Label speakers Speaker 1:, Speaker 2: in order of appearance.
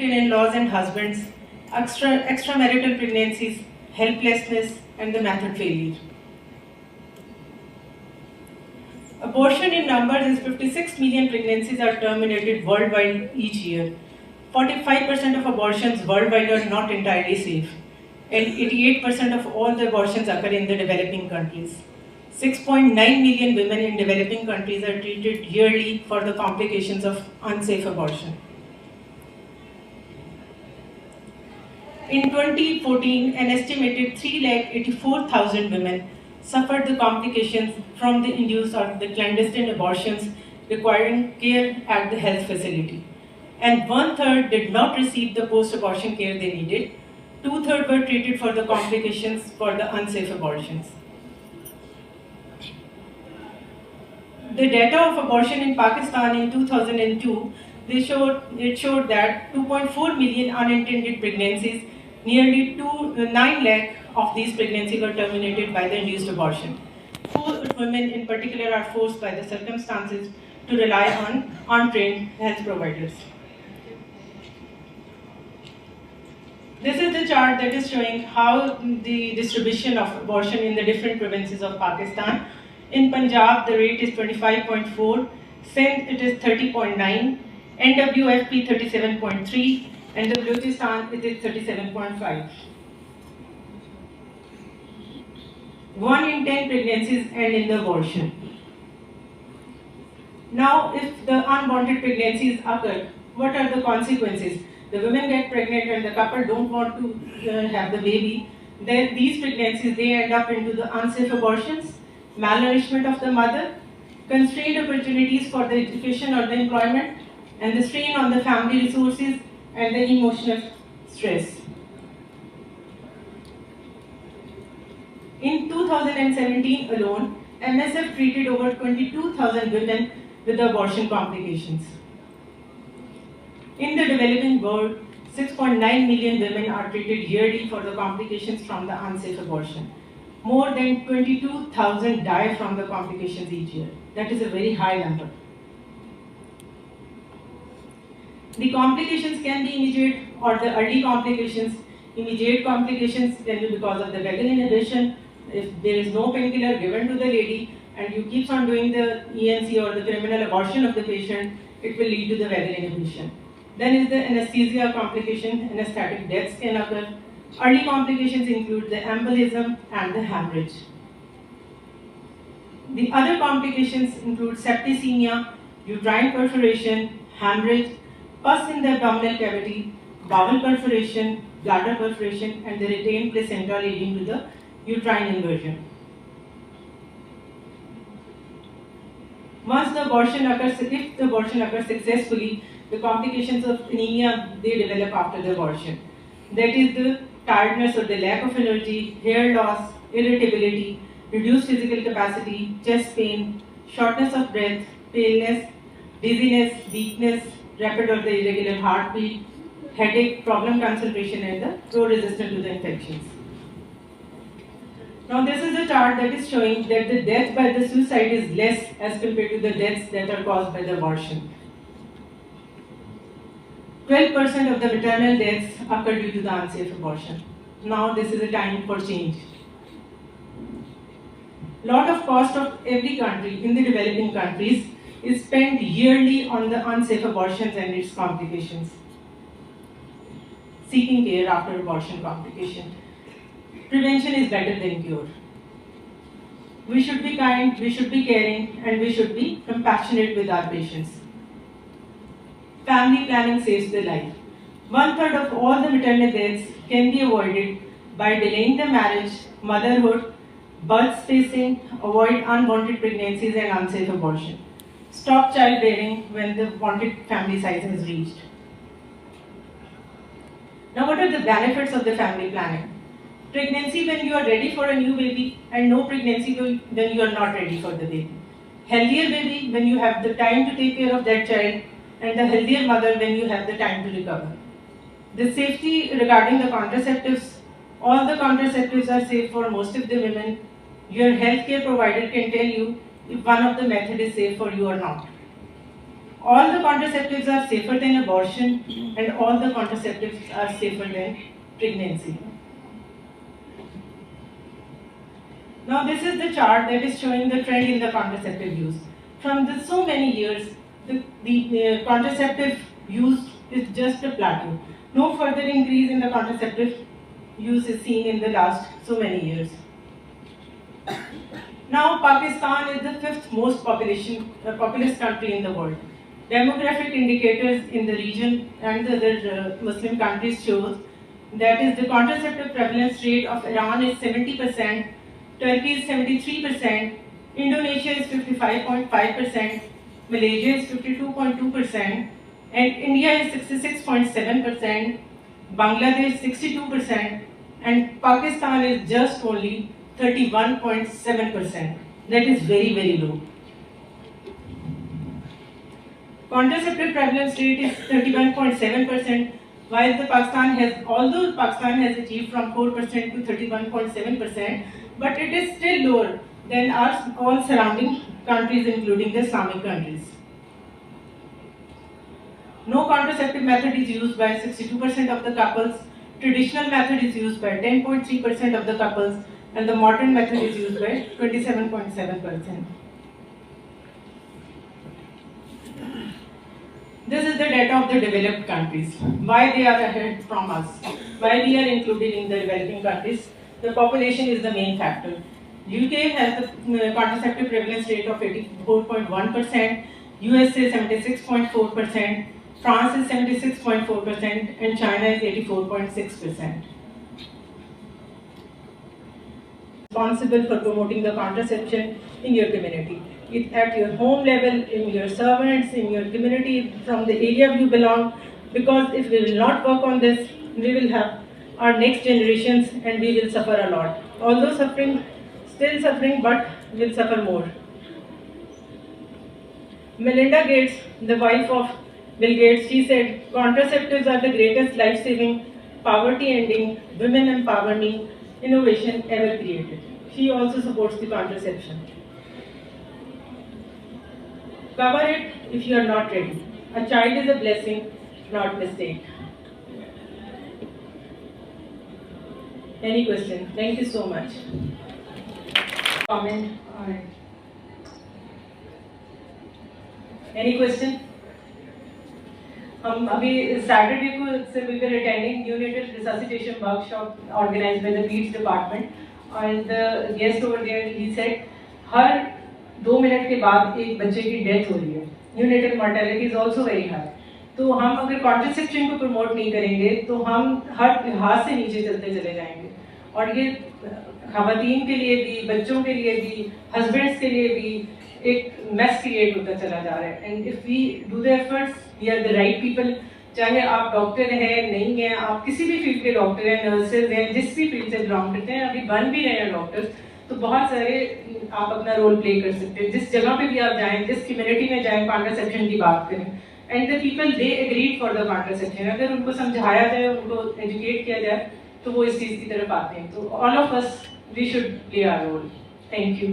Speaker 1: in in-laws and husbands, extramarital pregnancies, helplessness, and the method failure. Abortion in numbers is 56 million pregnancies are terminated worldwide each year. 45% of abortions worldwide are not entirely safe, and 88% of all the abortions occur in the developing countries. 6.9 million women in developing countries are treated yearly for the complications of unsafe abortion. In 2014, an estimated 384,000 women suffered the complications from the induced or the clandestine abortions requiring care at the health facility. And 1/3 did not receive the post-abortion care they needed. 2/3 were treated for the complications for the unsafe abortions. The data of abortion in Pakistan in 2002, it showed that 2.4 million unintended pregnancies, nearly 9 lakh of these pregnancies were terminated by the induced abortion. 4 women in particular are forced by the circumstances to rely on untrained health providers. This is the chart that is showing how the distribution of abortion in the different provinces of Pakistan. In Punjab, the rate is 25.4, Sindh it is 30.9, NWFP 37.3, and the Balochistan it is 37.5. 1 in 10 pregnancies end in the abortion. Now, if the unwanted pregnancies occur, what are the consequences? The women get pregnant and the couple don't want to have the baby. Then these pregnancies, they end up into the unsafe abortions, malnourishment of the mother, constrained opportunities for the education or the employment, and the strain on the family resources and the emotional stress. In 2017 alone, MSF treated over 22,000 women with abortion complications. In the developing world, 6.9 million women are treated yearly for the complications from the unsafe abortion. More than 22,000 die from the complications each year. That is a very high number. The complications can be immediate or the early complications. Immediate complications can be because of the vagal inhibition. If there is no painkiller given to the lady and you keep on doing the ENC or the criminal abortion of the patient, it will lead to the vagal inhibition. Then is the anesthesia complication, anesthetic deaths can occur. Early complications include the embolism and the hemorrhage. The other complications include septicemia, uterine perforation, hemorrhage, pus in the abdominal cavity, bowel perforation, bladder perforation, and the retained placenta leading to the uterine inversion. Once the abortion occurs, if the abortion occurs successfully, the complications of anemia, they develop after the abortion. That is the tiredness or the lack of energy, hair loss, irritability, reduced physical capacity, chest pain, shortness of breath, paleness, dizziness, weakness, rapid or the irregular heartbeat, headache, problem concentration, and the pro-resistant to the infections. Now this is a chart that is showing that the death by the suicide is less as compared to the deaths that are caused by the abortion. 12% of the maternal deaths occur due to the unsafe abortion. Now this is a time for change. Lot of cost of every country in the developing countries is spent yearly on the unsafe abortions and its complications. Seeking care after abortion complication. Prevention is better than cure. We should be kind, we should be caring, and we should be compassionate with our patients. Family planning saves the life. 1/3 of all the maternal deaths can be avoided by delaying the marriage, motherhood, birth spacing, avoid unwanted pregnancies and unsafe abortion. Stop childbearing when the wanted family size is reached. Now what are the benefits of the family planning? Pregnancy when you are ready for a new baby, and no pregnancy when you are not ready for the baby. Healthier baby when you have the time to take care of that child, and the healthier mother when you have the time to recover. The safety regarding the contraceptives, all the contraceptives are safe for most of the women. Your healthcare provider can tell you if one of the methods is safe for you or not. All the contraceptives are safer than abortion, and all the contraceptives are safer than pregnancy. Now this is the chart that is showing the trend in the contraceptive use. From so many years, the contraceptive use is just a plateau. No further increase in the contraceptive use is seen in the last so many years. Now Pakistan is the 5th most populous country in the world. Demographic indicators in the region and the other Muslim countries shows that is the contraceptive prevalence rate of Iran is 70%, Turkey is 73%, Indonesia is 55.5%, Malaysia is 52.2%, and India is 66.7%, Bangladesh 62%, and Pakistan is just only 31.7%. That is very, very low. Contraceptive prevalence rate is 31.7%, while although Pakistan has achieved from 4% to 31.7%, but it is still lower than all surrounding countries, including the Islamic countries. No contraceptive method is used by 62% of the couples, traditional method is used by 10.3% of the couples, and the modern method is used by 27.7%. This is the data of the developed countries. Why they are ahead from us? Why we are included in the developing countries? The population is the main factor. UK has the contraceptive prevalence rate of 84.1%, USA 76.4%, France is 76.4%, and China is 84.6%. Responsible for promoting the contraception in your community. At your home level, in your servants, in your community, from the area you belong, because if we will not work on this, we will have our next generations and we will suffer a lot. Although still suffering, but will suffer more. Melinda Gates, the wife of Bill Gates, she said, contraceptives are the greatest life-saving, poverty-ending, women empowering innovation ever created. She also supports the contraception. Cover it if you are not ready. A child is a blessing, not mistake. Any question? Thank you so much. Comment? All right. Any question? अभी Saturday को we were attending neonatal resuscitation workshop organized by the Peds department, and the guest over there he said her 2 minute के बाद एक बच्चे की death हो रही है. Neonatal mortality is also very high. तो हम अगर कॉन्ट्रासेप्शन को प्रमोट नहीं करेंगे तो हम हर लिहाज से नीचे चलते चले जाएंगे, और ये खवातीन के लिए भी, बच्चों के लिए भी, हस्बैंड्स के लिए भी एक मेस क्रिएट होता चला जा रहा है. And if we do the efforts, we are the right people, चाहे आप डॉक्टर हैं नहीं हैं, आप किसी भी फील्ड के डॉक्टर हैं, नर्सेज हैं, जिस भी फील्ड से बिलोंग करते हैं, अभी बन भी रहे हैं डॉक्टर्स, तो बहुत सारे आप अपना रोल प्ले कर सकते हैं. जिस जगह पे भी आप जाएं, जिस कम्युनिटी में जाएं, कॉन्ट्रासेप्शन की बात करें, and the people they agreed for the contraception. अगर उनको समझाया जाए, उनको एजुकेट किया जाए, तो वो इस चीज़ की तरफ आते हैं. तो all of us we should play our role. Thank you.